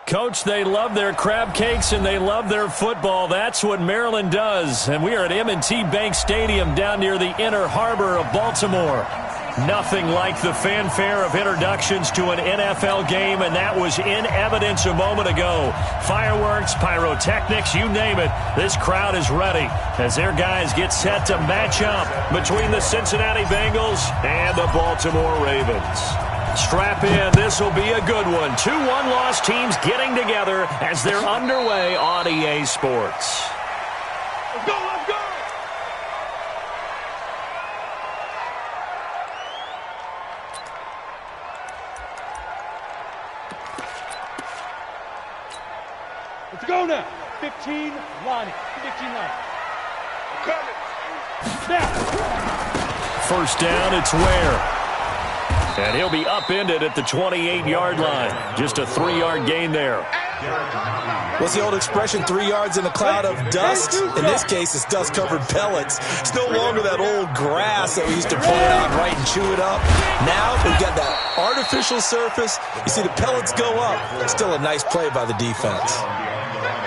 Coach, they love their crab cakes and they love their football. That's what Maryland does. And we are at M&T Bank Stadium down near the Inner Harbor of Baltimore. Nothing like the fanfare of introductions to an NFL game, and that was in evidence a moment ago. Fireworks, pyrotechnics, you name it. This crowd is ready as their guys get set to match up between the Cincinnati Bengals and the Baltimore Ravens. Strap in. This will be a good one. 2 one-loss teams getting together as they're underway on EA Sports. Let's go, let's go! Let's go now. 15 line. 15 line. Coming. Now. First down, it's Ware. And he'll be upended at the 28-yard line. Just a 3-yard gain there. What's the old expression, 3 yards in a cloud of dust? In this case, it's dust-covered pellets. It's no longer that old grass that we used to pull it out right and chew it up. Now we've got that artificial surface. You see the pellets go up. Still a nice play by the defense.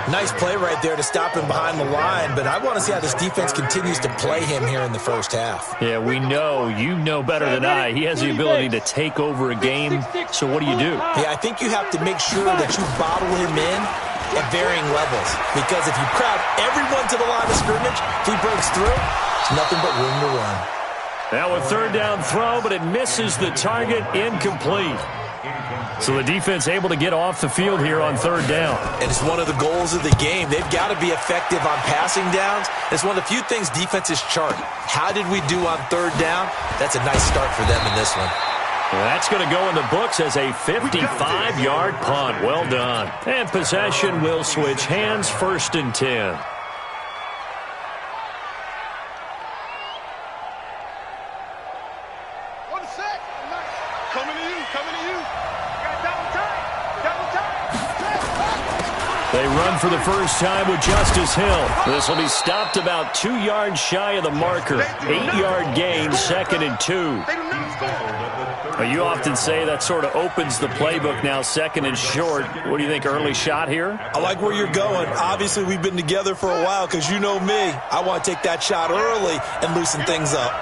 Nice play right there to stop him behind the line, but I want to see how this defense continues to play him here in the first half. Yeah, we know. You know better than I. He has the ability to take over a game, so what do? Yeah, I think you have to make sure that you bottle him in at varying levels, because if you crowd everyone to the line of scrimmage, if he breaks through, it's nothing but room to run. Now a third down throw, but it misses the target, incomplete. So the defense able to get off the field here on third down. And it's one of the goals of the game. They've got to be effective on passing downs. It's one of the few things defenses chart. How did we do on third down? That's a nice start for them in this one. Well, that's going to go in the books as a 55-yard punt. Well done. And possession will switch hands, 1st and 10. They run for the first time with Justice Hill. This will be stopped about 2 yards shy of the marker. 8-yard gain, 2nd and 2. You often say that sort of opens the playbook now, 2nd and short. What do you think, early shot here? I like where you're going. Obviously, we've been together for a while because you know me. I want to take that shot early and loosen things up.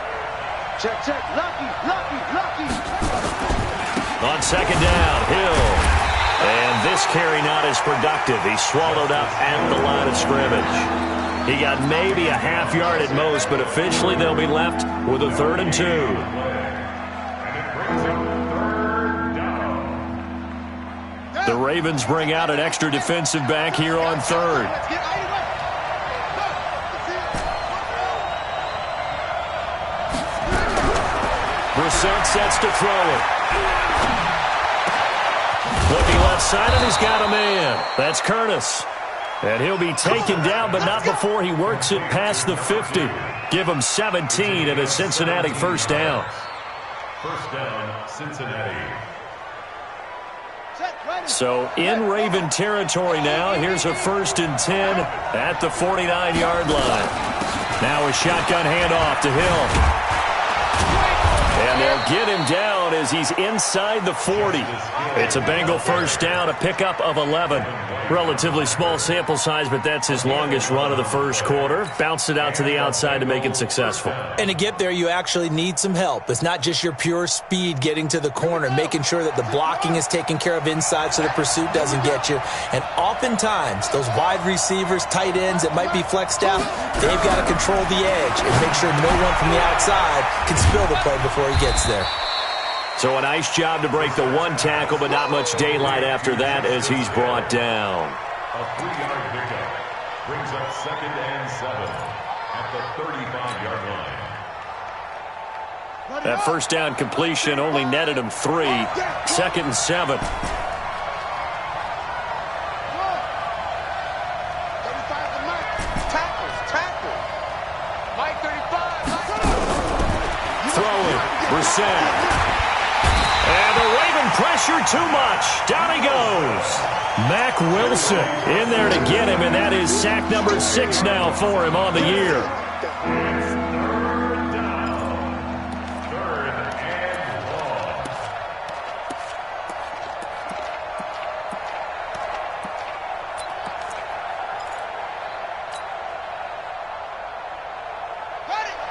Check, check. Lucky. On 2nd down, Hill. And this carry not as productive. He's swallowed up at the line of scrimmage. He got maybe a half yard at most, but officially they'll be left with a 3rd and 2. The Ravens bring out an extra defensive back here on 3rd. Brissett sets to throw it. Looking left side, and he's got a man. That's Curtis. And he'll be taken down, but not before he works it past the 50. Give him 17 and a Cincinnati first down. First down, Cincinnati. So in Raven territory now. Here's a 1st and 10 at the 49-yard line. Now a shotgun handoff to Hill. And they'll get him down as he's inside the 40. It's a Bengal first down, a pickup of 11. Relatively small sample size, but that's his longest run of the first quarter. Bounced it out to the outside to make it successful. And to get there, you actually need some help. It's not just your pure speed getting to the corner, making sure that the blocking is taken care of inside so the pursuit doesn't get you. And oftentimes, those wide receivers, tight ends that might be flexed out, they've got to control the edge and make sure no one from the outside can spill the play before he gets there. So a nice job to break the one tackle, but not much daylight after that as he's brought down. A 3-yard pickup brings up 2nd and 7 at the 35-yard line. That first down completion only netted him 3. 2nd and 7. Throwing, Brissett. And the Raven pressure too much. Down he goes. Mack Wilson in there to get him, and that is sack number 6 now for him on the year.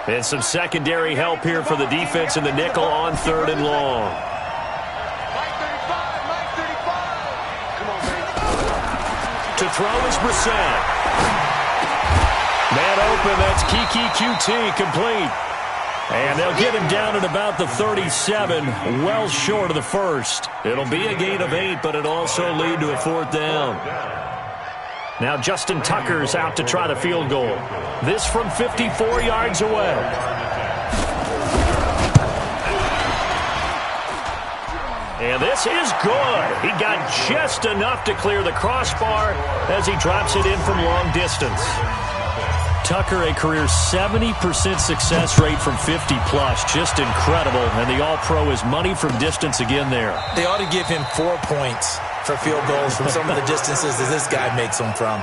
And some secondary help here for the defense in the nickel on 3rd and long. To throw is Brissett. Man open, that's Keke QT, complete. And they'll get him down at about the 37, well short of the first. It'll be a gain of 8, but it'll also lead to a 4th down. Now Justin Tucker's out to try the field goal. This from 54 yards away. And this is good. He got just enough to clear the crossbar as he drops it in from long distance. Tucker, a career 70% success rate from 50-plus. Just incredible. And the All-Pro is money from distance again there. They ought to give him 4 points for field goals from some of the distances that this guy makes them from.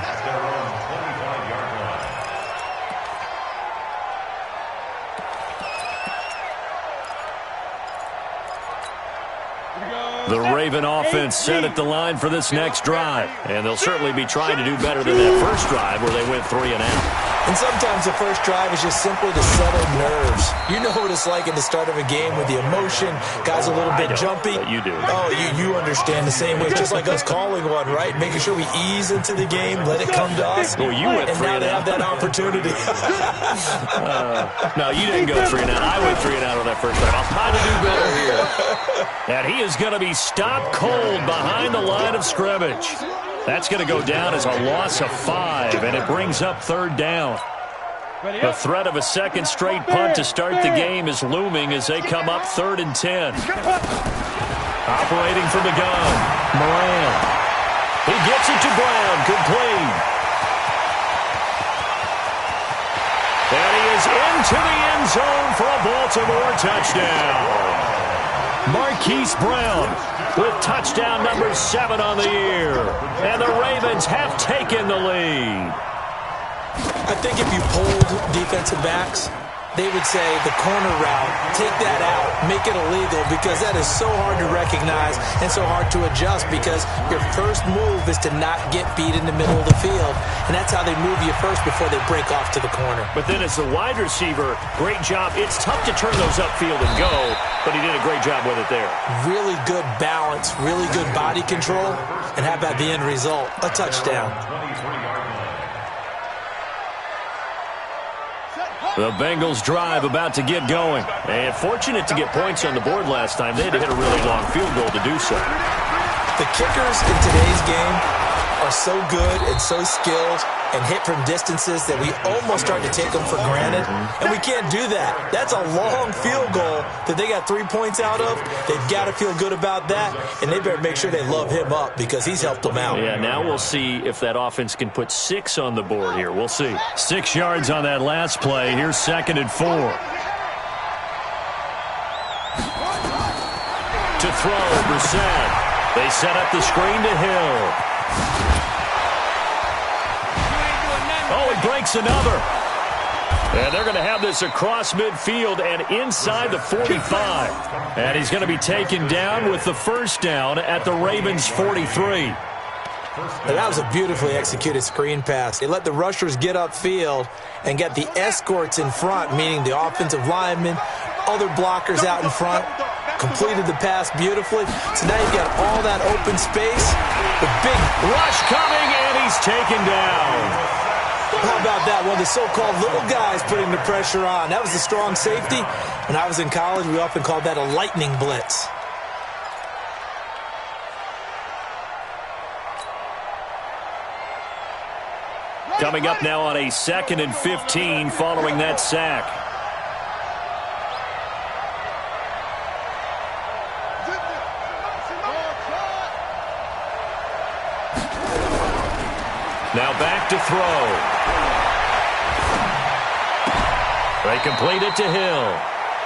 The Raven offense set at the line for this next drive. And they'll certainly be trying to do better than that first drive where they went 3 and out. And sometimes the first drive is just simply to settle nerves. You know what it's like at the start of a game with the emotion. Guys a little bit jumpy. But you do. Oh, you understand the same way. It's just like us calling one, right? Making sure we ease into the game, let it come to us. Well, you went 3 and now they have that opportunity. No, you didn't go 3 and out. I went 3 and out on that first drive. I'll try to do better here. And he is going to be stopped cold behind the line of scrimmage. That's going to go down as a loss of 5, and it brings up 3rd down. The threat of a second straight punt to start the game is looming as they come up 3rd and 10. Operating from the gun, Moran. He gets it to Brown, complete. And he is into the end zone for a Baltimore touchdown. Marquise Brown with touchdown number 7 on the year. And the Ravens have taken the lead. I think if you polled defensive backs, they would say the corner route, take that out, make it illegal, because that is so hard to recognize and so hard to adjust, because your first move is to not get beat in the middle of the field, and that's how they move you first before they break off to the corner. But then as the wide receiver, great job. It's tough to turn those upfield and go, but he did a great job with it there. Really good balance, really good body control, and how about the end result? A touchdown. The Bengals drive about to get going. And fortunate to get points on the board last time. They had to hit a really long field goal to do so. The kickers in today's game are so good and so skilled and hit from distances that we almost start to take them for granted. And we can't do that. That's a long field goal that they got 3 points out of. They've got to feel good about that, and they better make sure they love him up because he's helped them out. Yeah, now we'll see if that offense can put 6 on the board here. We'll see. 6 yards on that last play. Here's 2nd and 4. To throw, Brissett. They set up the screen to Hill. Oh, he breaks another. And they're going to have this across midfield and inside the 45. And he's going to be taken down with the first down at the Ravens' 43. And that was a beautifully executed screen pass. They let the rushers get upfield and get the escorts in front, meaning the offensive linemen, other blockers out in front, completed the pass beautifully. So now you've got all that open space. The big rush coming, and he's taken down. How about that? One of the so-called little guys putting the pressure on. That was the strong safety. When I was in college, we often called that a lightning blitz. Coming up now on a 2nd and 15 following that sack. Now back to throw. They complete it to Hill.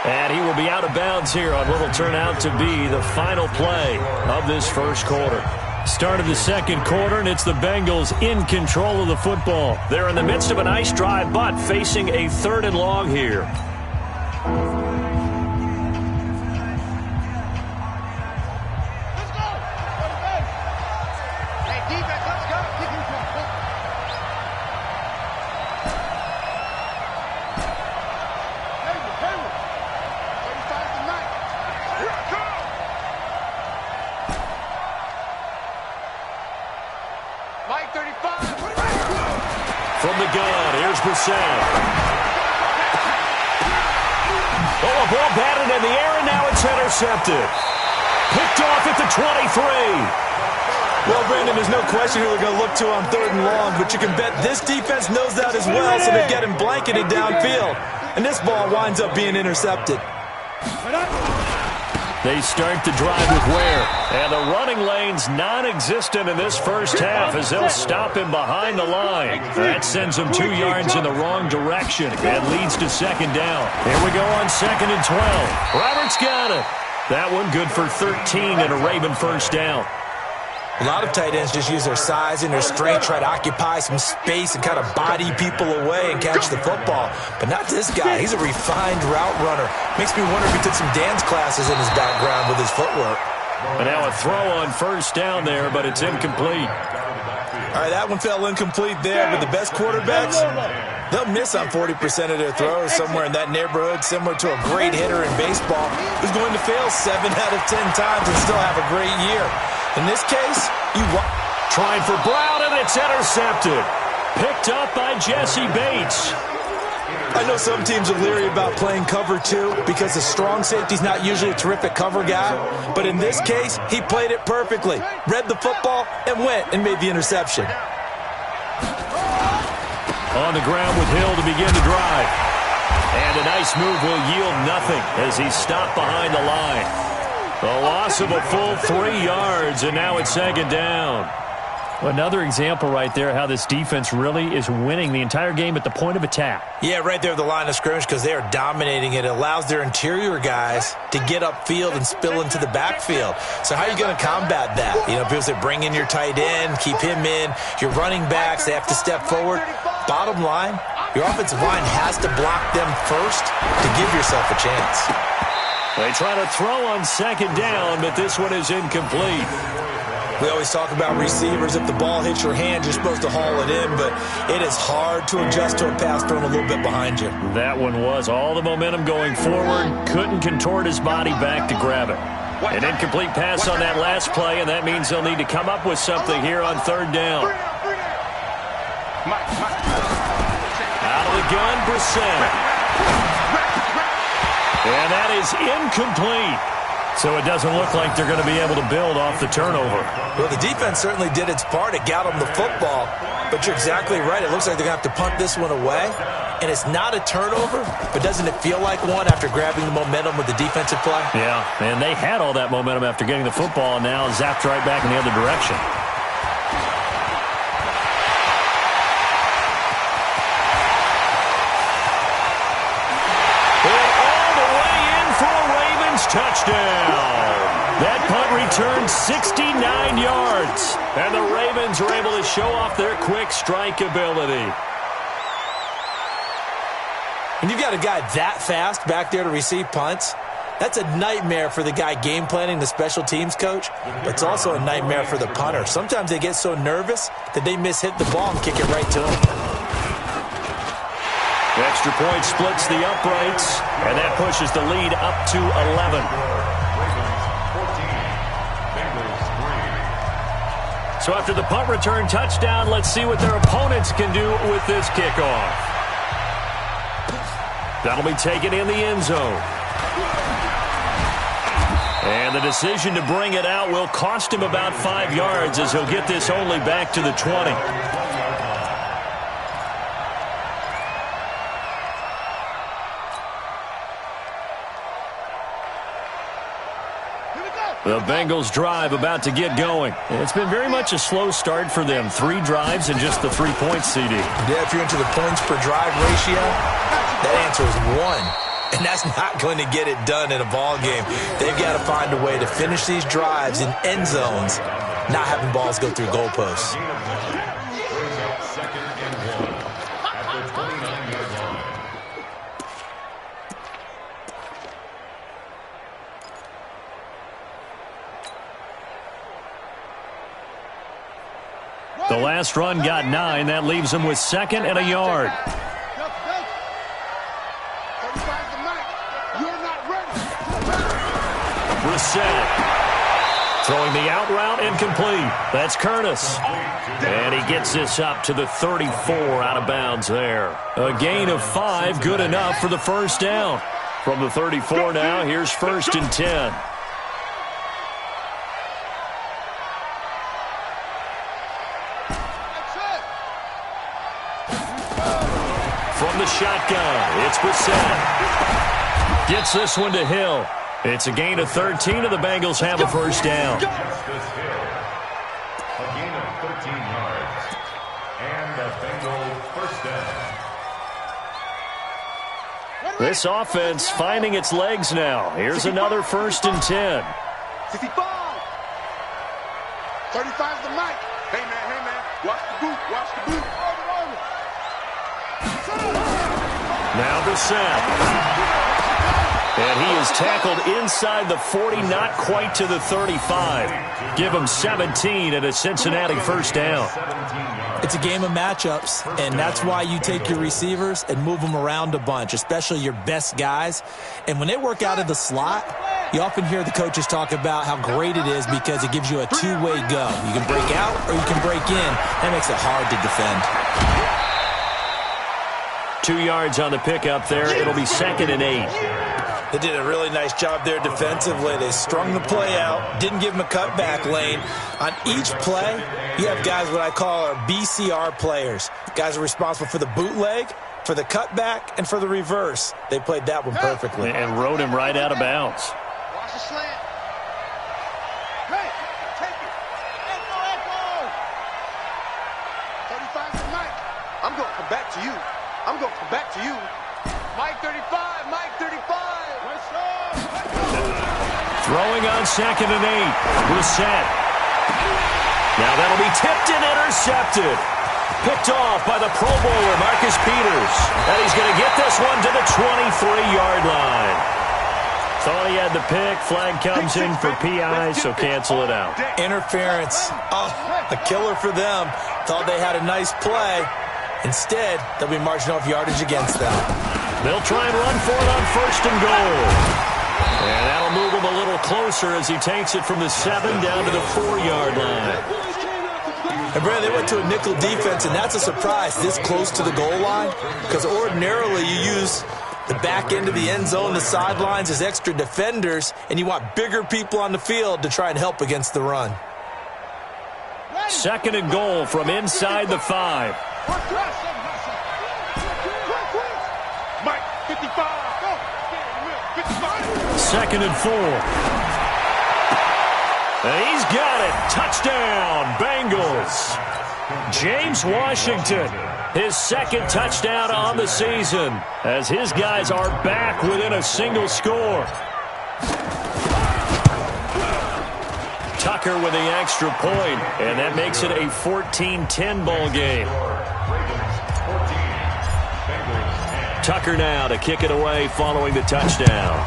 And he will be out of bounds here on what will turn out to be the final play of this first quarter. Start of the second quarter, and it's the Bengals in control of the football. They're in the midst of a nice drive, but facing a 3rd and long here. From the gun, here's Brissett. Oh, a ball batted in the air, and now it's intercepted. Picked off at the 23. Well, Brandon, there's no question who they're going to look to on 3rd and long, but you can bet this defense knows that as well, so they get him blanketed downfield. And this ball winds up being intercepted. They start the drive with Ware. And the running lane's non-existent in this first half as they'll stop him behind the line. That sends him 2 yards in the wrong direction and leads to 2nd down. Here we go on 2nd and 12. Roberts got it. That one good for 13 and a Raven first down. A lot of tight ends just use their size and their strength, try to occupy some space and kind of body people away and catch the football. But not this guy. He's a refined route runner. Makes me wonder if he took some dance classes in his background with his footwork. And now a throw on first down there, but it's incomplete. All right, that one fell incomplete there, but the best quarterbacks, they'll miss on 40% of their throws somewhere in that neighborhood, similar to a great hitter in baseball who's going to fail 7 out of 10 times and still have a great year. In this case, trying for Brown, and it's intercepted. Picked up by Jesse Bates. I know some teams are leery about playing cover 2 because the strong safety's not usually a terrific cover guy. But in this case, he played it perfectly. Read the football and went and made the interception. On the ground with Hill to begin the drive. And a nice move will yield nothing as he's stopped behind the line. A loss of a full 3 yards, and now it's 2nd down. Another example right there how this defense really is winning the entire game at the point of attack. Yeah, right there at the line of scrimmage because they are dominating it. It allows their interior guys to get upfield and spill into the backfield. So how are you going to combat that? You know, people say bring in your tight end, keep him in. Your running backs, they have to step forward. Bottom line, your offensive line has to block them first to give yourself a chance. They try to throw on 2nd down, but this one is incomplete. We always talk about receivers. If the ball hits your hand, you're supposed to haul it in, but it is hard to adjust to a pass thrown a little bit behind you. That one was all the momentum going forward. Couldn't contort his body back to grab it. An incomplete pass on that last play, and that means they'll need to come up with something here on 3rd down. Out of the gun, Brissett. And that is incomplete. So it doesn't look like they're going to be able to build off the turnover. Well, the defense certainly did its part. It got them the football. But you're exactly right. It looks like they're going to have to punt this one away. And it's not a turnover, but doesn't it feel like one after grabbing the momentum with the defensive play? Yeah, and they had all that momentum after getting the football, and now zapped right back in the other direction. Touchdown. That punt returned 69 yards. And the Ravens are able to show off their quick strike ability. When you've got a guy that fast back there to receive punts, that's a nightmare for the guy game planning, the special teams coach. But it's also a nightmare for the punter. Sometimes they get so nervous that they mishit the ball and kick it right to him. The extra point splits the uprights, and that pushes the lead up to 11. So after the punt return touchdown, let's see what their opponents can do with this kickoff. That'll be taken in the end zone. And the decision to bring it out will cost him about 5 yards as he'll get this only back to the 20. The Bengals drive about to get going. It's been very much a slow start for them. 3 drives and just the 3 points, CD. Yeah, if you're into the points per drive ratio, that answer is 1. And that's not going to get it done in a ball game. They've got to find a way to finish these drives in end zones, not having balls go through goalposts. The last run got 9. That leaves him with 2nd and a yard. Brissett. Throwing the out route incomplete. That's Curtis. And he gets this up to the 34 out of bounds there. A gain of 5, good enough for the first down. From the 34 now, here's 1st and 10. From the shotgun, it's Brissett. Gets this one to Hill. It's a gain of 13, and the Bengals have a first down. A gain of 13 yards. And the Bengals first down. This offense finding its legs now. Here's another 1st and 10. 65. 35 the mic. Hey, man. Watch the boot. Now Brissett. And he is tackled inside the 40, not quite to the 35. Give him 17 and a Cincinnati first down. It's a game of matchups, and that's why you take your receivers and move them around a bunch, especially your best guys. And when they work out of the slot, you often hear the coaches talk about how great it is because it gives you a two-way go. You can break out or you can break in. That makes it hard to defend. 2 yards on the pickup there. It'll be 2nd and 8. They did a really nice job there defensively. They strung the play out, didn't give him a cutback lane. On each play, you have guys what I call our BCR players. Guys are responsible for the bootleg, for the cutback, and for the reverse. They played that one perfectly. And rode him right out of bounds. Watch the slant. Hey, take it. Echo. 35 the mic. I'm going to come back to you. Mike 35. Throwing on 2nd and 8. Brissett. Now that'll be tipped and intercepted. Picked off by the Pro Bowler, Marcus Peters. And he's going to get this one to the 23-yard line. Thought he had the pick. Flag comes in for PI, so cancel it out. Interference. Oh, a killer for them. Thought they had a nice play. Instead, they'll be marching off yardage against them. They'll try and run for it on 1st and goal. And that'll move him a little closer as he takes it from the 7 down to the 4-yard line. And, Brandon, they went to a nickel defense, and that's a surprise this close to the goal line because ordinarily you use the back end of the end zone, the sidelines as extra defenders, and you want bigger people on the field to try and help against the run. 2nd and goal from inside the 5. Mike 55. 2nd and 4. And he's got it. Touchdown, Bengals. James Washington, his 2nd touchdown on the season, as his guys are back within a single score. Tucker with the extra point, and that makes it a 14-10 ball game. Tucker now to kick it away following the touchdown.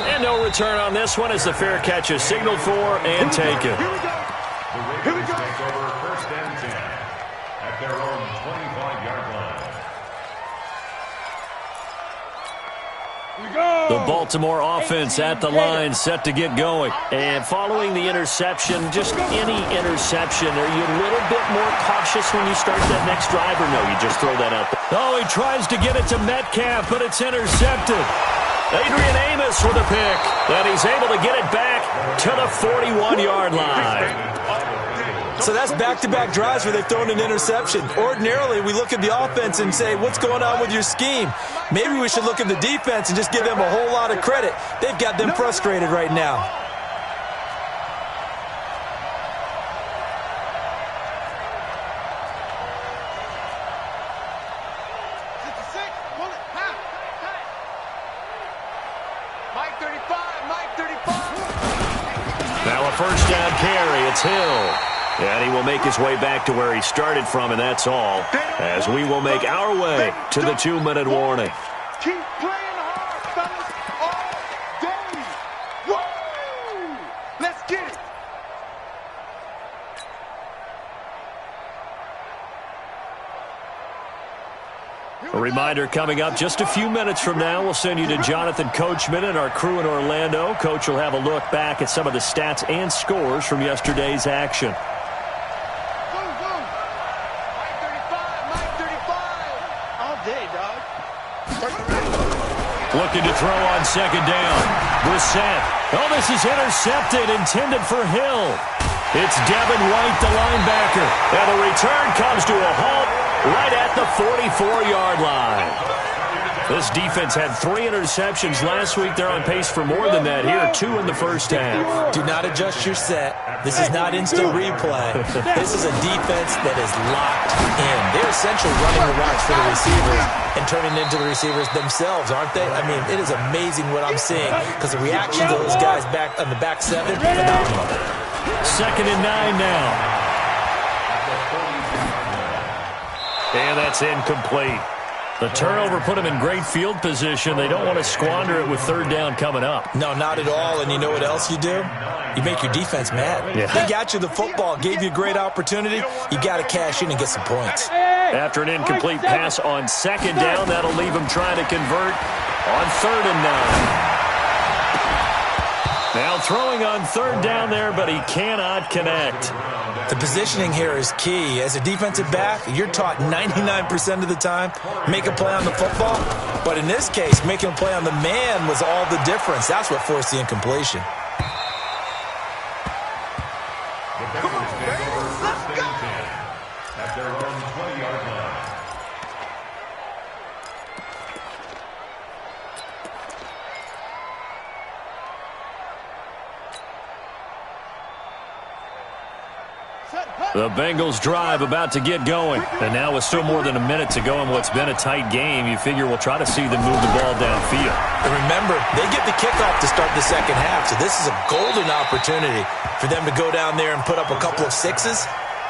And no return on this one as the fair catch is signaled for and taken. Here we go. Take over 1st and 10 at their own 25-yard line. The Baltimore offense at the line set to get going. And following the interception, just any interception, are you a little bit more cautious when you start that next drive, or no, you just throw that out there? Oh, he tries to get it to Metcalf, but it's intercepted. Adrian Amos with a pick, and he's able to get it back to the 41-yard line. So that's back-to-back drives where they've thrown an interception. Ordinarily, we look at the offense and say, what's going on with your scheme? Maybe we should look at the defense and just give them a whole lot of credit. They've got them frustrated right now. Now a first down carry. It's Hill. And he will make his way back to where he started from, and that's all, as we will make our way to the 2-minute warning. Keep playing hard, fellas, all day. Woo! Let's get it. Reminder coming up just a few minutes from now. We'll send you to Jonathan Coachman and our crew in Orlando. Coach will have a look back at some of the stats and scores from yesterday's action. Looking to throw on second down. Brissett. Oh, this is intercepted, intended for Hill. It's Devin White, the linebacker. And the return comes to a halt right at the 44-yard line. This defense had 3 interceptions last week. They're on pace for more than that here, 2 in the first half. Do not adjust your set. This is not instant replay. This is a defense that is locked in. They're essentially running the routes for the receivers and turning into the receivers themselves, aren't they? I mean, it is amazing what I'm seeing because the reaction to those guys back on the back 7, phenomenal. 2nd and 9 now. And that's incomplete. The turnover put them in great field position. They don't want to squander it with 3rd down coming up. No, not at all. And you know what else you do? You make your defense mad. Yeah. They got you the football, gave you a great opportunity. You got to cash in and get some points. After an incomplete pass on 2nd down, that'll leave them trying to convert on 3rd and 9. Now throwing on 3rd down there, but he cannot connect. The positioning here is key. As a defensive back, you're taught 99% of the time, make a play on the football. But in this case, making a play on the man was all the difference. That's what forced the incompletion. Come on, Bengals, let's go! At their own 20-yard line. The Bengals drive about to get going. And now with still more than a minute to go in what's been a tight game, you figure we'll try to see them move the ball downfield. And remember, they get the kickoff to start the second half, so this is a golden opportunity for them to go down there and put up a couple of 6s.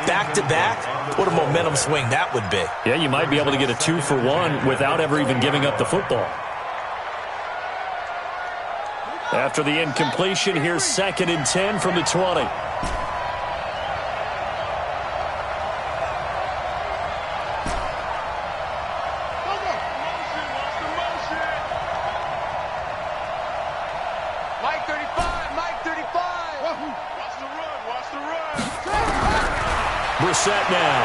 Back-to-back, what a momentum swing that would be. Yeah, you might be able to get a 2-for-1 without ever even giving up the football. After the incompletion, here's 2nd and 10 from the 20. Brissett now.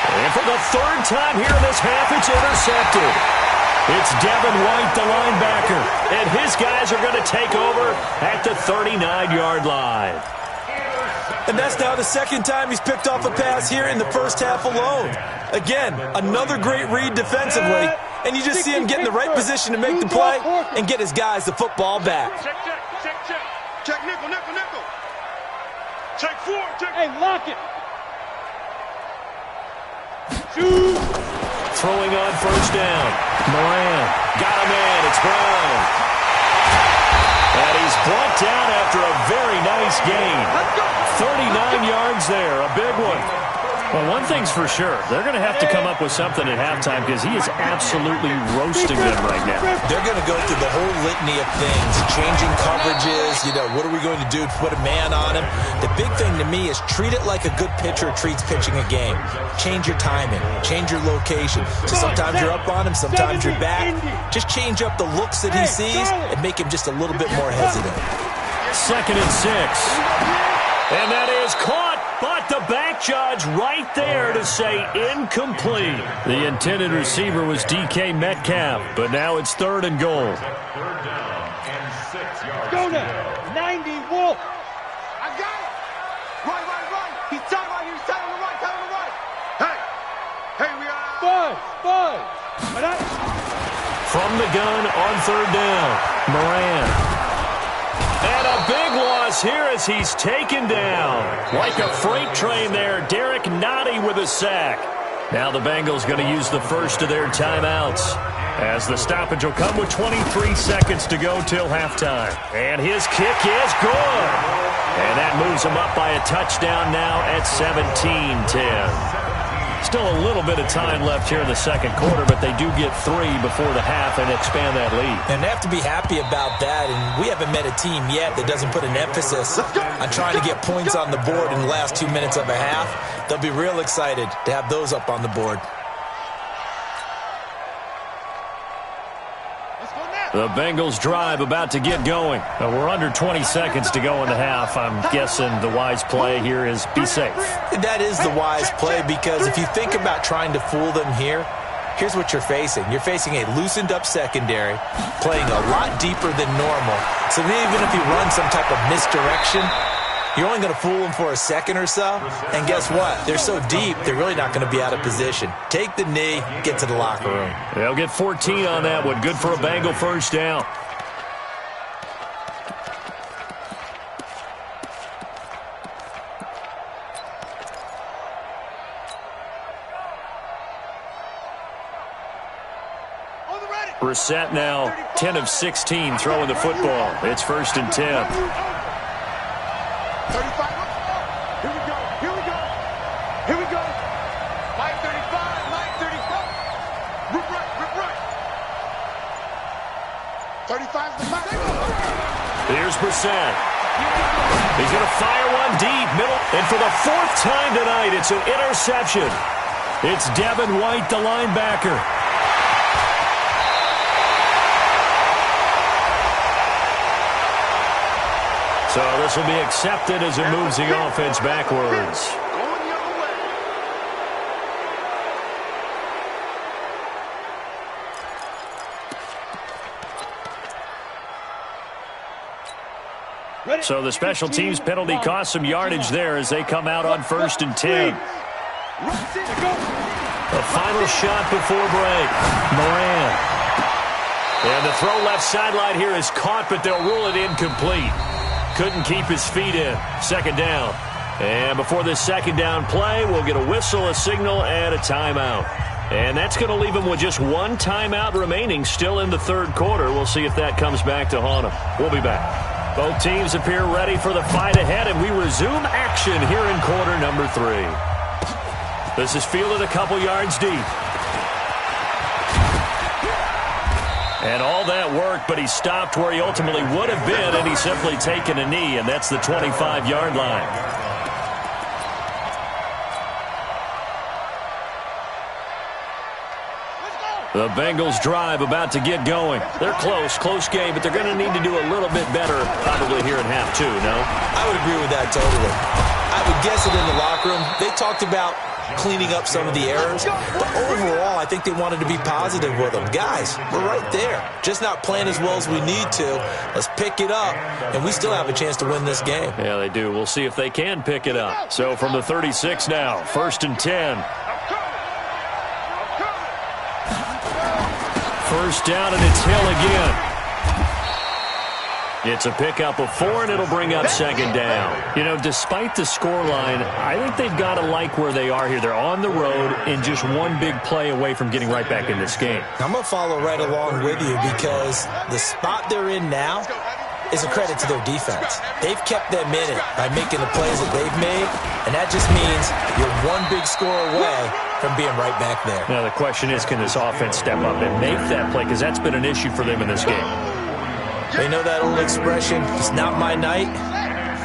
And for the 3rd time here in this half, it's intercepted. It's Devin White, the linebacker. And his guys are going to take over at the 39-yard line. And that's now the 2nd time he's picked off a pass here in the first half alone. Again, another great read defensively. And you just see him get in the right position to make the play and get his guys the football back. Check, check, check, check. Check, nickel, nickel, nickel. Check 4, check. Hey, lock it. Shoot. Throwing on 1st down. Moran. Got a man. It's Brown. And he's brought down after a very nice gain. 39 yards there. A big one. Well, one thing's for sure. They're going to have to come up with something at halftime because he is absolutely roasting them right now. They're going to go through the whole litany of things, changing coverages, what are we going to do to put a man on him? The big thing to me is treat it like a good pitcher treats pitching a game. Change your timing, change your location. So sometimes you're up on him, sometimes you're back. Just change up the looks that he sees and make him just a little bit more hesitant. 2nd and 6. And that is caught. But the back judge right there to say incomplete. The intended receiver was DK Metcalf, but now it's 3rd and goal. 3rd down and 6 yards. Go now. 90 Wolf. I got it. Right. He's tight right here. He's tight on the right. Tight on the right. Hey, we are. Bud. From the gun on 3rd down. Moran. And a big loss here as he's taken down. Like a freight train there, Derek Nottie with a sack. Now the Bengals going to use the first of their timeouts, as the stoppage will come with 23 seconds to go till halftime. And his kick is good. And that moves him up by a touchdown now at 17-10. Still a little bit of time left here in the second quarter, but they do get 3 before the half and expand that lead. And they have to be happy about that, and we haven't met a team yet that doesn't put an emphasis on trying to get points on the board in the last 2 minutes of a half. They'll be real excited to have those up on the board. The Bengals drive about to get going. We're under 20 seconds to go in the half. I'm guessing the wise play here is be safe. That is the wise play, because if you think about trying to fool them here, here's what you're facing. You're facing a loosened up secondary, playing a lot deeper than normal. So even if you run some type of misdirection, you're only going to fool them for a second or so. And guess what? They're so deep, they're really not going to be out of position. Take the knee, get to the locker room. They'll get 14 on that one. Good for a Bengal first down. Brissett now 10 of 16 throwing the football. It's 1st and 10. 35. Here we go. Here we go. Here we go. Line 35. Line 35. Rip right. Rip right. 35 is the back. Here's Brissett. He's going to fire one deep, middle. And for the 4th time tonight, it's an interception. It's Devin White, the linebacker. So this will be accepted as it moves the offense backwards. Going the other way. So the special teams penalty cost some yardage there as they come out on 1st and 10. The final shot before break. Moran. And the throw left sideline here is caught, but they'll rule it incomplete. Couldn't keep his feet in. 2nd down. And before this 2nd down play, we'll get a whistle, a signal, and a timeout. And that's going to leave him with just 1 timeout remaining still in the 3rd quarter. We'll see if that comes back to haunt him. We'll be back. Both teams appear ready for the fight ahead, and we resume action here in quarter number 3. This is fielded a couple yards deep. And all that work, but he stopped where he ultimately would have been, and he's simply taken a knee, and that's the 25-yard line. The Bengals drive about to get going. They're close game, but they're going to need to do a little bit better probably here in half 2, no? I would agree with that totally. I would guess it in the locker room. They talked about cleaning up some of the errors, but overall I think they wanted to be positive with them. Guys, we're right there, just not playing as well as we need to. Let's pick it up, and we still have a chance to win this game. Yeah, they do. We'll see if they can pick it up. So from the 36 now, 1st and 10. 1st down, and it's Hill again. It's a pickup of 4, and it'll bring up 2nd down. You know, despite the scoreline, I think they've got to like where they are here. They're on the road and just 1 big play away from getting right back in this game. I'm going to follow right along with you, because the spot they're in now is a credit to their defense. They've kept them in it by making the plays that they've made, and that just means you're 1 big score away from being right back there. Now, the question is, can this offense step up and make that play? Because that's been an issue for them in this game. They know that old expression, it's not my night.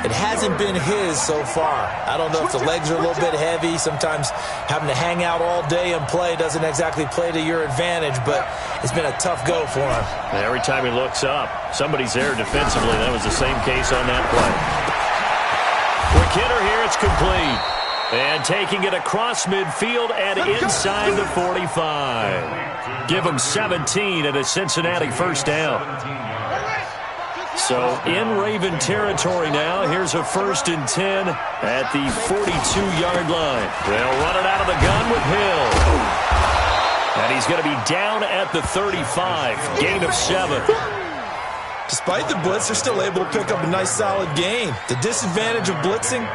It hasn't been his so far. I don't know if the legs are a little bit heavy. Sometimes having to hang out all day and play doesn't exactly play to your advantage, but it's been a tough go for him. Every time he looks up, somebody's there defensively. That was the same case on that play. Quick hitter here, it's complete. And taking it across midfield and inside the 45. Give him 17 and a Cincinnati 1st down. So in Raven territory now. Here's a 1st and 10 at the 42-yard line. They'll run it out of the gun with Hill. And he's going to be down at the 35. Gain of 7. Despite the blitz, they're still able to pick up a nice solid gain. The disadvantage of blitzing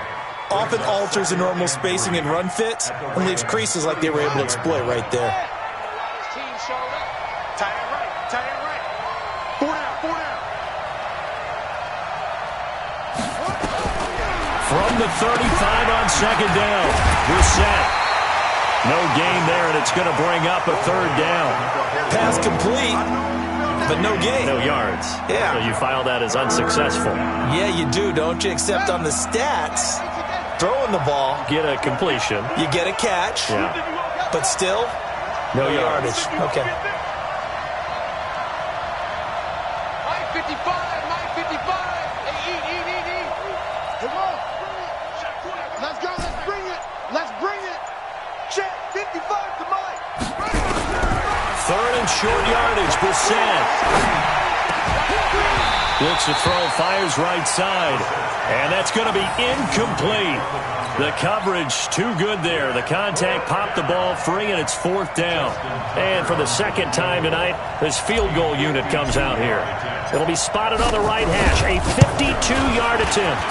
often alters the normal spacing and run fits and leaves creases like they were able to exploit right there. Team showed up. Tight end right. Tight end right. 4 down. 4 down. From the 35 on 2nd down. Brissett. No gain there, and it's going to bring up a third down. Pass complete, but no gain. No yards. Yeah. So you file that as unsuccessful. Yeah, you do, don't you? Except on the stats, throwing the ball, Get a completion. you get a catch, Yeah. but still, No yardage. Okay. Mike 55, Mike 55. Hey, eat. Come on. Let's go, let's bring it. Let's bring it. Check 55 to Mike. Third and short yardage. Brissett looks to throw, fires right side, and that's going to be incomplete. The coverage too good there. The contact popped the ball free, and it's fourth down. And for the second time tonight, this field goal unit comes out here. It'll be spotted on the right hash. A 52-yard attempt.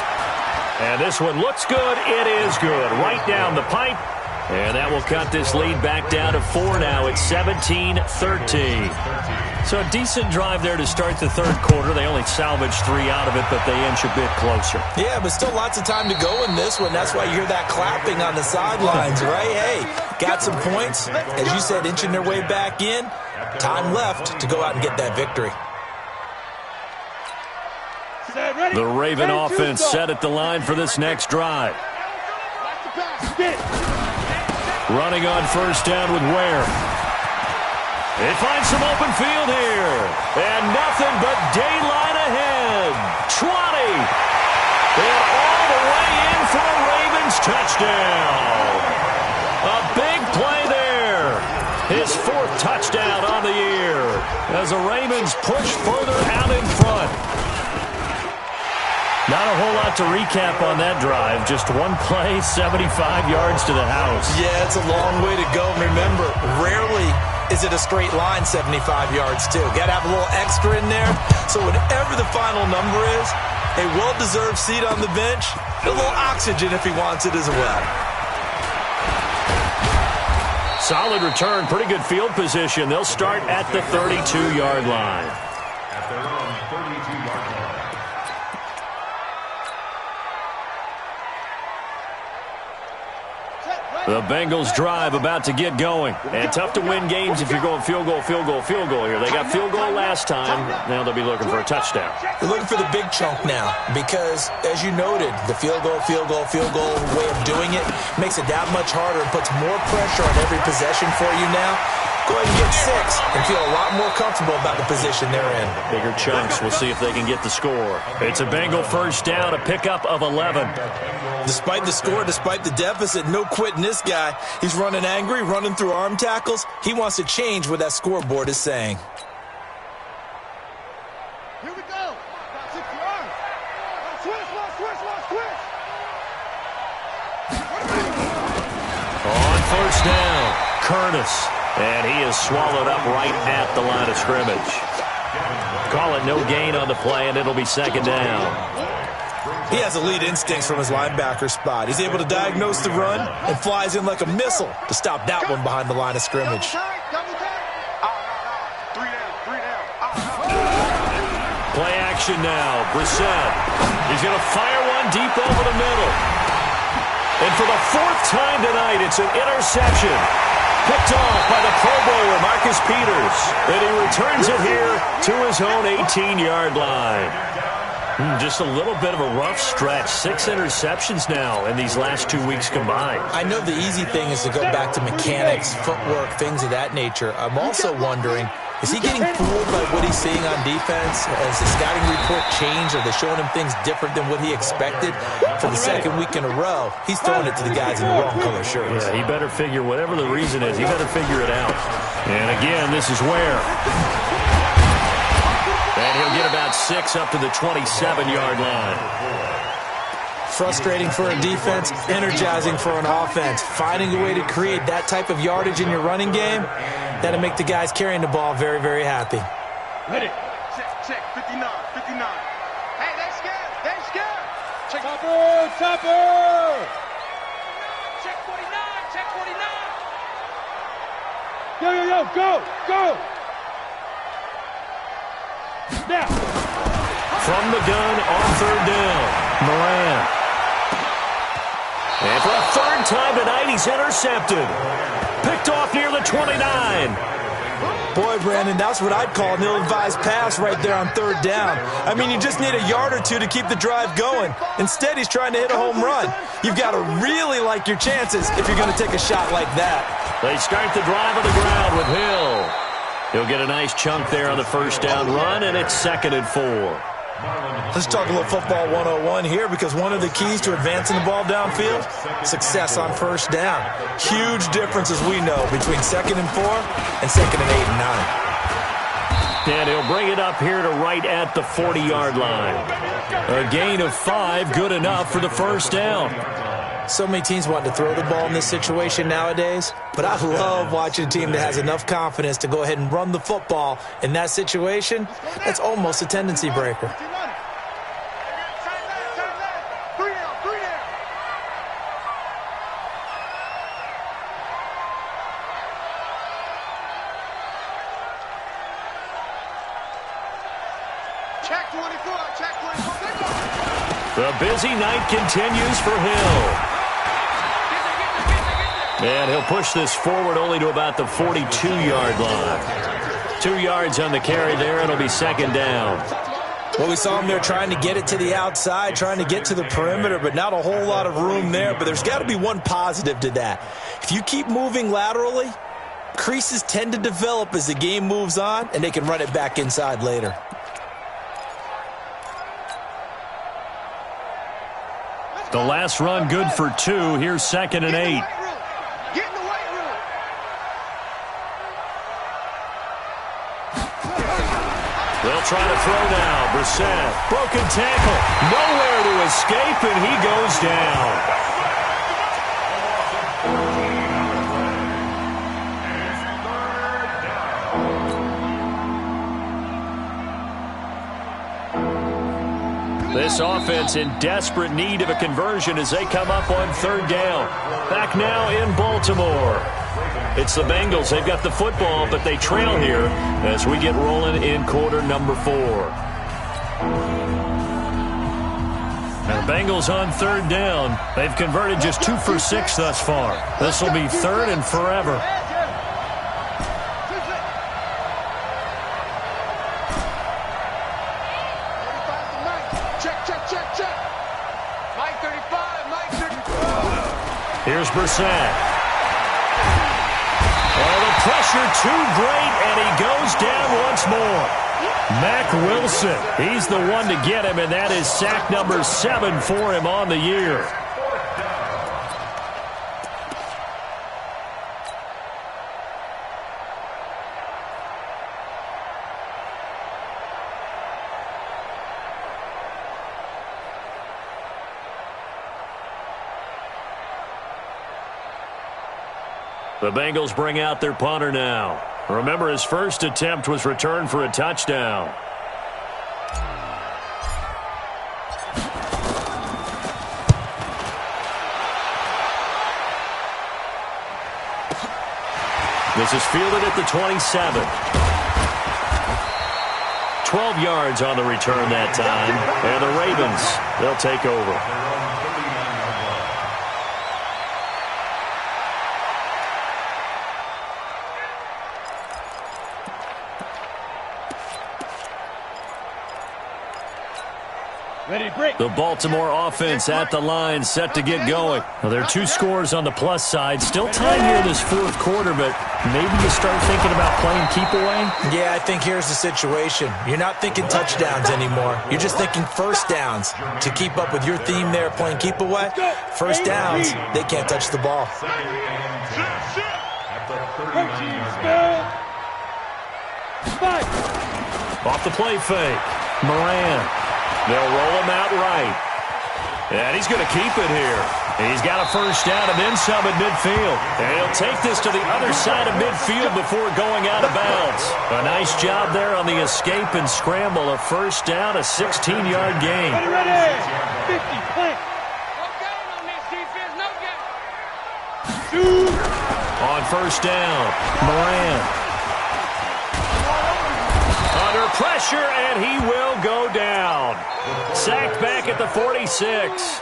And this one looks good. It is good. Right down the pipe. And that will cut this lead back down to 4 now. It's 17-13. So a decent drive there to start the third quarter. They only salvaged 3 out of it, but they inch a bit closer. Yeah, but still lots of time to go in this one. That's why you hear that clapping on the sidelines, right? Hey, got some points. As you said, inching their way back in. Time left to go out and get that victory. The Raven offense set at the line for this next drive. Running on first down with Ware. They find some open field here. And nothing but daylight ahead. 20. And all the way in for a Ravens touchdown. A big play there. His 4th touchdown on the year as the Ravens push further out in front. Not a whole lot to recap on that drive. Just one play, 75 yards to the house. Yeah, it's a long way to go. And remember, rarely is it a straight line 75 yards, too. Got to have a little extra in there. So whatever the final number is, a well-deserved seat on the bench, a little oxygen if he wants it as well. Solid return, pretty good field position. They'll start at the 32-yard line. At their own 32-yard line. The Bengals drive about to get going. And tough to win games if you're going field goal here. They got field goal last time. Now they'll be looking for a touchdown. They're looking for the big chunk now because, as you noted, the field goal way of doing it makes it that much harder and puts more pressure on every possession for you now. Go ahead and get 6 and feel a lot more comfortable about the position they're in. Bigger chunks. We'll see if they can get the score. It's a Bengal first down, a pickup of 11. Despite the score, despite the deficit, no quitting this guy. He's running angry, running through arm tackles. He wants to change what that scoreboard is saying. Here we go. 6 yards. Switch. On first down, Curtis. And he is swallowed up right at the line of scrimmage. Call it no gain on the play, and it'll be second down. He has elite instincts from his linebacker spot. He's able to diagnose the run and flies in like a missile to stop that one behind the line of scrimmage. 3 down. Play action now. Brissett. He's going to fire one deep over the middle. And for the 4th time tonight, it's an interception. Picked off by the Pro Bowler, Marcus Peters. And he returns it here to his own 18-yard line. Just a little bit of a rough stretch. 6 interceptions now in these last 2 weeks combined. I know the easy thing is to go back to mechanics, footwork, things of that nature. I'm also wondering, is he getting fooled by what he's seeing on defense? Has the scouting report changed? Are they showing him things different than what he expected? For the second week in a row, he's throwing it to the guys in the wrong color shirts. Yeah, he better figure, whatever the reason is, he better figure it out. And again, this is Ware. And he'll get about 6 up to the 27-yard line. Frustrating for a defense, energizing for an offense. Finding a way to create that type of yardage in your running game, that'll make the guys carrying the ball very, very happy. Ready. Check. 59. Hey, they scared. Check. Topper. Check 49. Yo, go. Now. From the gun on third down, Moran. And for a third time tonight, he's intercepted. Picked off near the 29. Boy, Brandon, that's what I'd call an ill-advised pass right there on third down. I mean, you just need a yard or two to keep the drive going. Instead, he's trying to hit a home run. You've got to really like your chances if you're going to take a shot like that. They start the drive on the ground with Hill. He'll get a nice chunk there on the first down run, and it's 2nd and 4. Let's talk a little football 101 here, because one of the keys to advancing the ball downfield, success on first down. Huge difference, as we know, between 2nd and 4 and 2nd and 8 and 9. And he'll bring it up here to right at the 40-yard line. A gain of 5, good enough for the first down. So many teams want to throw the ball in this situation nowadays, but I love watching a team that has enough confidence to go ahead and run the football in that situation. That's almost a tendency breaker. Check 24, check 24. The busy night continues for Hill. And he'll push this forward only to about the 42-yard line. 2 yards on the carry there, and it'll be 2nd down. Well, we saw him there trying to get it to the outside, trying to get to the perimeter, but not a whole lot of room there. But there's got to be one positive to that. If you keep moving laterally, creases tend to develop as the game moves on, and they can run it back inside later. The last run good for 2. Here's 2nd and 8. Get in the weight room. They'll try to throw now. Brissett, broken tackle. Nowhere to escape, and he goes down. This offense in desperate need of a conversion as they come up on 3rd down. Back now in Baltimore. It's the Bengals. They've got the football, but they trail here as we get rolling in quarter number 4. Now the Bengals on 3rd down. They've converted just 2 for 6 thus far. This will be 3rd and forever. Here's Brissett. Oh, the pressure too great, and he goes down once more. Mack Wilson, he's the one to get him, and that is sack number 7 for him on the year. The Bengals bring out their punter now. Remember, his first attempt was returned for a touchdown. This is fielded at the 27. 12 yards on the return that time. And the Ravens, they'll take over. The Baltimore offense at the line, set to get going. Well, there are 2 scores on the plus side. Still time here in this 4th quarter, but maybe you start thinking about playing keep away? Yeah, I think here's the situation. You're not thinking touchdowns anymore. You're just thinking first downs. To keep up with your theme there, playing keep away, first downs, they can't touch the ball. Off the play fake. Moran. They'll roll him out right. And he's going to keep it here. He's got a first down and then some at midfield. And he'll take this to the other side of midfield before going out of bounds. A nice job there on the escape and scramble. A first down, a 16-yard gain. Ready, 50, play. No game on this defense, no game. On first down, Moran. Under pressure, and he will go down. Sacked back at the 46.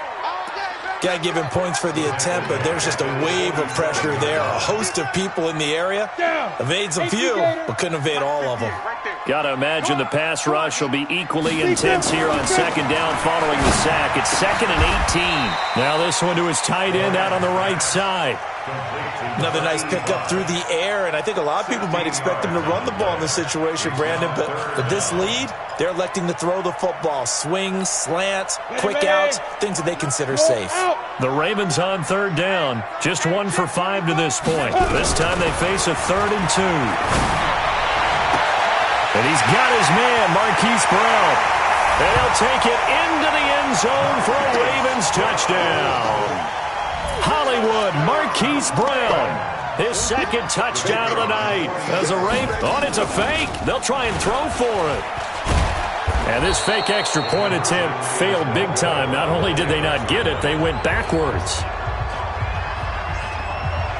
Got Got to give him points for the attempt, but there's just a wave of pressure there. A host of people in the area. Evades a few, but couldn't evade all of them. Got to imagine the pass rush will be equally intense here on second down following the sack. It's 2nd and 18. Now this one to his tight end out on the right side. Another nice pickup through the air, and I think a lot of people might expect him to run the ball in this situation, Brandon, but with this lead, they're electing to throw the football. Swings, slants, quick outs, things that they consider safe. The Ravens on 3rd down. Just 1 for 5 to this point. This time they face a 3rd and 2. And he's got his man, Marquise Brown. And he'll take it into the end zone for a Ravens touchdown. Hollywood, Marquise Brown. His 2nd touchdown of the night. As a Raven, it's a fake. They'll try and throw for it. And this fake extra point attempt failed big time. Not only did they not get it, they went backwards.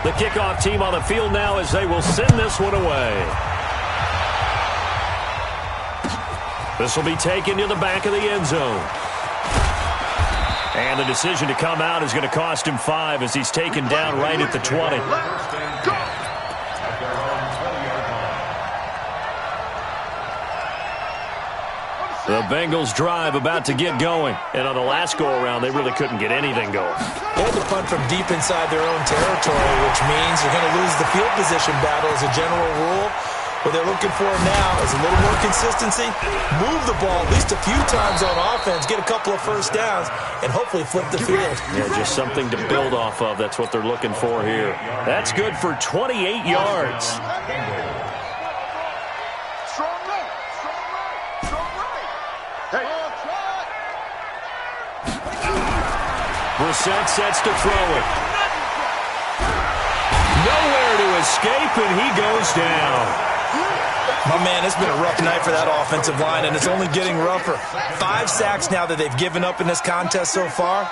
The kickoff team on the field now as they will send this one away. This will be taken to the back of the end zone. And the decision to come out is going to cost him 5 as he's taken down right at the 20. The Bengals drive about to get going. And on the last go-around, they really couldn't get anything going. They had to punt from deep inside their own territory, which means they're going to lose the field position battle as a general rule. What they're looking for now is a little more consistency, move the ball at least a few times on offense, get a couple of first downs, and hopefully flip the field. Yeah, just something to build off of. That's what they're looking for here. That's good for 28 yards. Strong right. Hey, Brissett sets to throw it. Nowhere to escape, and he goes down. Oh, man, it's been a rough night for that offensive line, and it's only getting rougher. 5 sacks now that they've given up in this contest so far.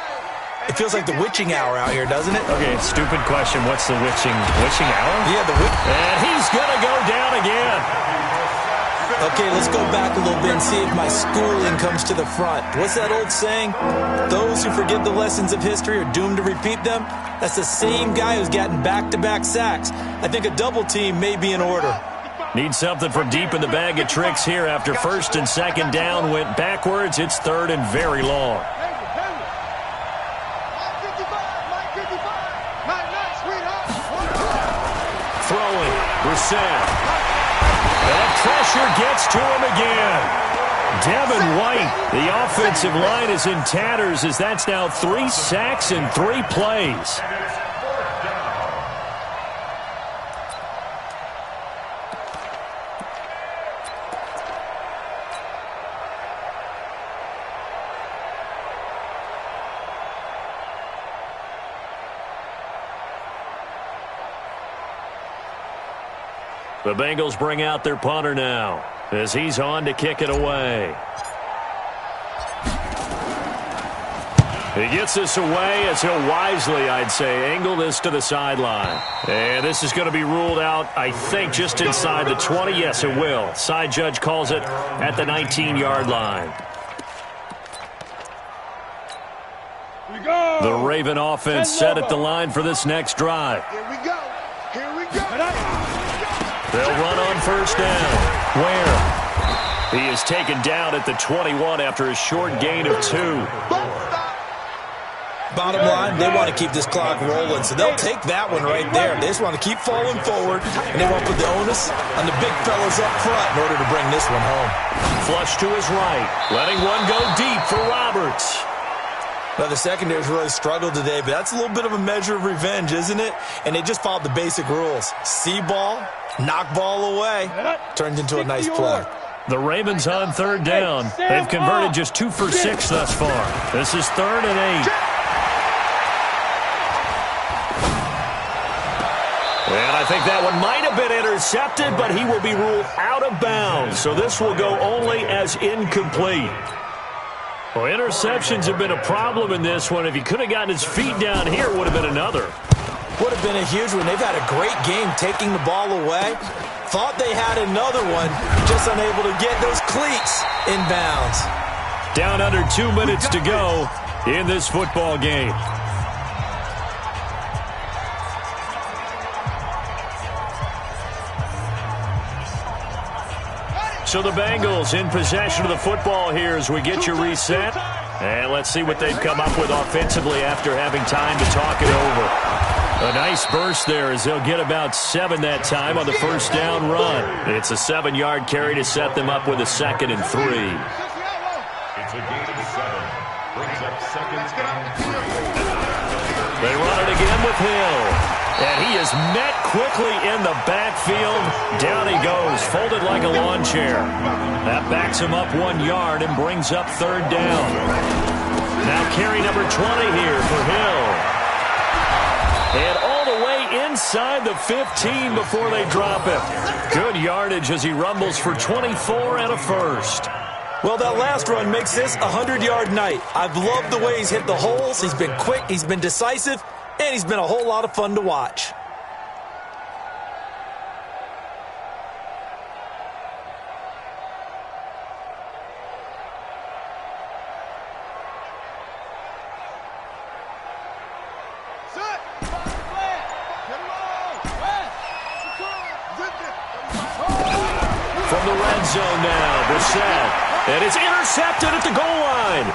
It feels like the witching hour out here, doesn't it? Okay, stupid question. What's the witching hour? Yeah, and he's going to go down again. Okay, let's go back a little bit and see if my schooling comes to the front. What's that old saying? Those who forget the lessons of history are doomed to repeat them. That's the same guy who's gotten back-to-back sacks. I think a double team may be in order. Need something from deep in the bag of tricks here after 1st and 2nd down went backwards. It's 3rd and very long. Throwing, Brissett. That pressure gets to him again. Devin White, the offensive line is in tatters as that's now 3 sacks in 3 plays. The Bengals bring out their punter now as he's on to kick it away. He gets this away as he'll wisely, I'd say, angle this to the sideline. And this is going to be ruled out, I think, just inside the 20. Yes, it will. Side judge calls it at the 19-yard line. The Raven offense set at the line for this next drive. Here we go. They'll run on 1st down. Where? He is taken down at the 21 after a short gain of 2. Bottom line, they want to keep this clock rolling, so they'll take that one right there. They just want to keep falling forward, and they want to put the onus on the big fellas up front in order to bring this one home. Flush to his right, letting one go deep for Roberts. Now, the secondary's really struggled today, but that's a little bit of a measure of revenge, isn't it? And they just followed the basic rules. See ball, knock ball away. Turned into a nice play. The Ravens on 3rd down. They've converted just 2 for 6 thus far. This is 3rd and 8. And I think that one might have been intercepted, but he will be ruled out of bounds. So this will go only as incomplete. Well, interceptions have been a problem in this one. If he could have gotten his feet down here, it would have been another. Would have been a huge one. They've had a great game taking the ball away. Thought they had another one, just unable to get those cleats inbounds. Down under 2 minutes to go in this football game. So the Bengals in possession of the football here as we get you reset. And let's see what they've come up with offensively after having time to talk it over. A nice burst there as they'll get about 7 that time on the first down run. It's a 7-yard carry to set them up with a 2nd and 3. It's a gain of 7. Brings up 2nd and 3. They run it again with Hill. And he is met quickly in the backfield. Down he goes, folded like a lawn chair. That backs him up 1 yard and brings up 3rd down. Now carry number 20 here for Hill. And all the way inside the 15 before they drop him. Good yardage as he rumbles for 24 and a first. Well, that last run makes this a 100-yard night. I've loved the way he's hit the holes. He's been quick, he's been decisive, and he's been a whole lot of fun to watch. From the red zone now, Brissett. And it's intercepted at the goal line.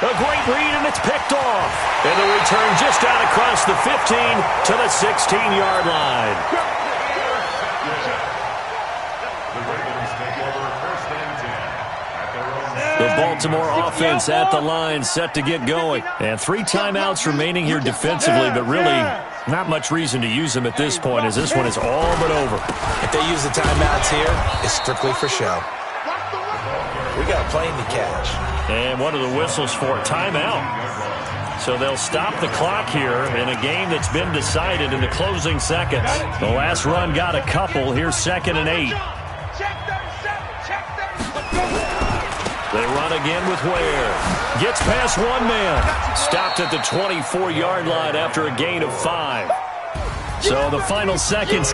A great read, and it's picked off. And the return just out across the 15 to the 16-yard line. The Baltimore offense at the line, set to get going. And 3 timeouts remaining here defensively, but really not much reason to use them at this point, as this one is all but over. If they use the timeouts here, it's strictly for show. We got a plane to catch. And what are the whistles for? Timeout. So they'll stop the clock here in a game that's been decided in the closing seconds. The last run got a couple. Here's 2nd and 8. They run again with Ware. Gets past 1 man. Stopped at the 24-yard line after a gain of 5. So the final seconds.